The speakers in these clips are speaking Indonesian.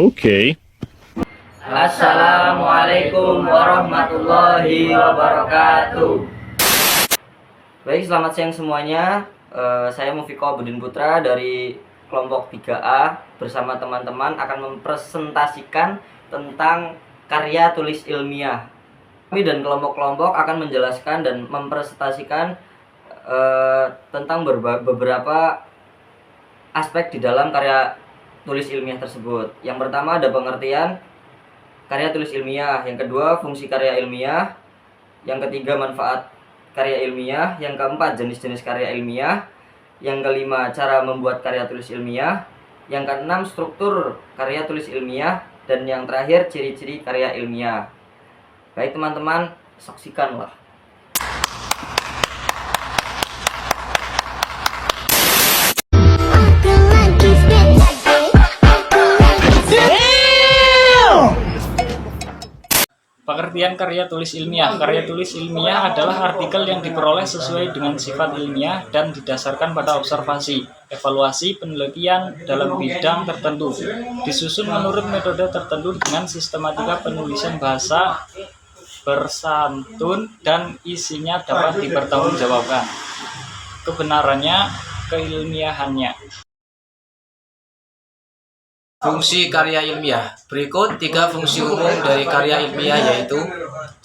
Okay. Assalamualaikum warahmatullahi wabarakatuh. Baik, selamat siang semuanya. Saya Mufiko Budin Putra dari kelompok 3A bersama teman-teman akan mempresentasikan tentang karya tulis ilmiah. Kami dan kelompok-kelompok akan menjelaskan dan mempresentasikan tentang beberapa aspek di dalam karya tulis ilmiah tersebut. Yang pertama ada pengertian karya tulis ilmiah, yang kedua fungsi karya ilmiah, yang ketiga manfaat karya ilmiah, yang keempat jenis-jenis karya ilmiah, yang kelima cara membuat karya tulis ilmiah, yang keenam struktur karya tulis ilmiah, dan yang terakhir ciri-ciri karya ilmiah. Baik teman-teman, saksikanlah. Pengertian karya tulis ilmiah. Karya tulis ilmiah adalah artikel yang diperoleh sesuai dengan sifat ilmiah dan didasarkan pada observasi, evaluasi, penelitian dalam bidang tertentu. Disusun menurut metode tertentu dengan sistematika penulisan bahasa bersantun dan isinya dapat dipertanggungjawabkan kebenarannya, keilmiahannya. Fungsi karya ilmiah. Berikut 3 fungsi umum dari karya ilmiah yaitu 1.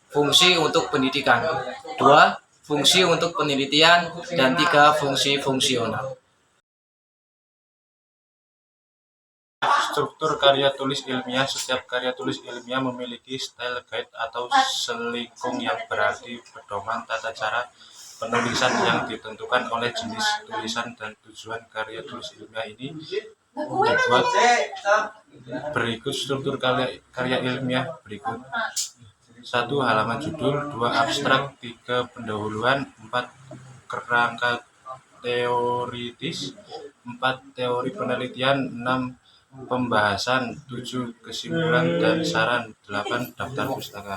Fungsi untuk pendidikan, 2. Fungsi untuk penelitian, dan 3. Fungsi fungsional. Struktur karya tulis ilmiah. Setiap karya tulis ilmiah memiliki style guide atau selingkung yang berarti pedoman tata cara penulisan yang ditentukan oleh jenis tulisan dan tujuan karya tulis ilmiah ini dibuat. Berikut struktur karya ilmiah berikut: 1. Halaman judul, 2. Abstrak, 3. Pendahuluan, 4. Kerangka teoritis, 4. Teori penelitian, 6. Pembahasan, 7. Kesimpulan dan saran, 8. Daftar pustaka.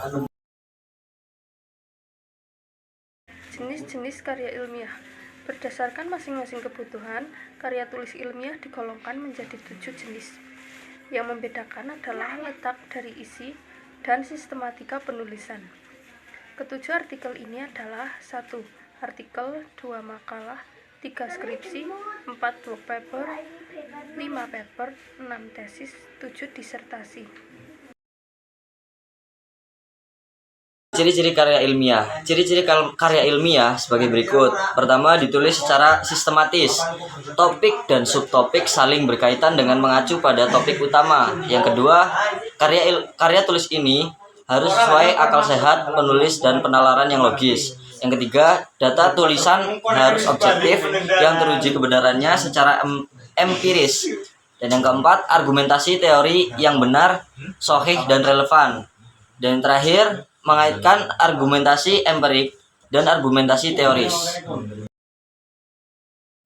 Jenis-jenis karya ilmiah. Berdasarkan masing-masing kebutuhan, karya tulis ilmiah digolongkan menjadi 7 jenis. Yang membedakan adalah letak dari isi dan sistematika penulisan. Ketujuh artikel ini adalah 1. Artikel, 2. Makalah, 3. Skripsi, 4. Work paper, 5. Paper, 6. Tesis, 7. Disertasi. Ciri-ciri karya ilmiah. Ciri-ciri karya ilmiah sebagai berikut. Pertama, ditulis secara sistematis. Topik dan subtopik saling berkaitan dengan mengacu pada topik utama. Yang kedua, karya tulis ini harus sesuai akal sehat penulis dan penalaran yang logis. Yang ketiga, data tulisan harus objektif yang teruji kebenarannya secara empiris. Dan yang keempat, argumentasi teori yang benar, sahih dan relevan. Dan yang terakhir, mengaitkan argumentasi empirik dan argumentasi teoris.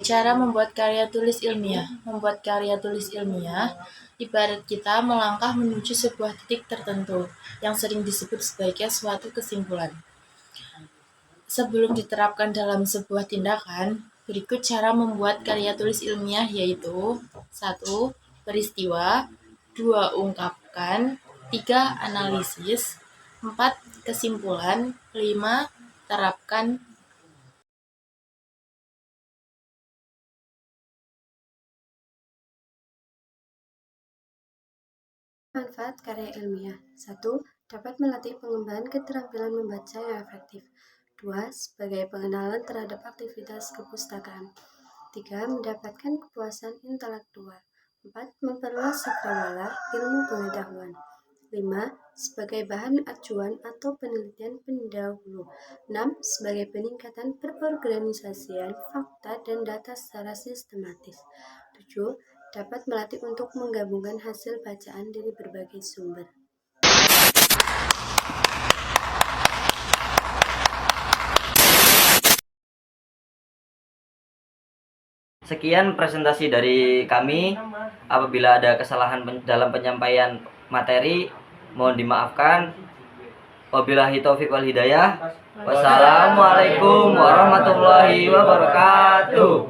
Cara membuat karya tulis ilmiah. Membuat karya tulis ilmiah ibarat kita melangkah menuju sebuah titik tertentu yang sering disebut sebagai suatu kesimpulan. Sebelum diterapkan dalam sebuah tindakan, berikut cara membuat karya tulis ilmiah yaitu 1. Peristiwa, 2. Ungkapkan, 3. Analisis, 4. Kesimpulan, 5. Terapkan. Manfaat karya ilmiah. 1. Dapat melatih pengembangan keterampilan membaca yang efektif. 2. Sebagai pengenalan terhadap aktivitas kepustakaan. 3. Mendapatkan kepuasan intelektual. 4. Memperluas cakrawala ilmu pengetahuan. 5. Sebagai bahan acuan atau penelitian pendahulu. 6. Sebagai peningkatan perorganisasian fakta dan data secara sistematis. 7. Dapat melatih untuk menggabungkan hasil bacaan dari berbagai sumber. Sekian presentasi dari kami. Apabila ada kesalahan dalam penyampaian materi, mohon dimaafkan. Wabillahi taufiq wal hidayah. Wassalamualaikum warahmatullahi wabarakatuh.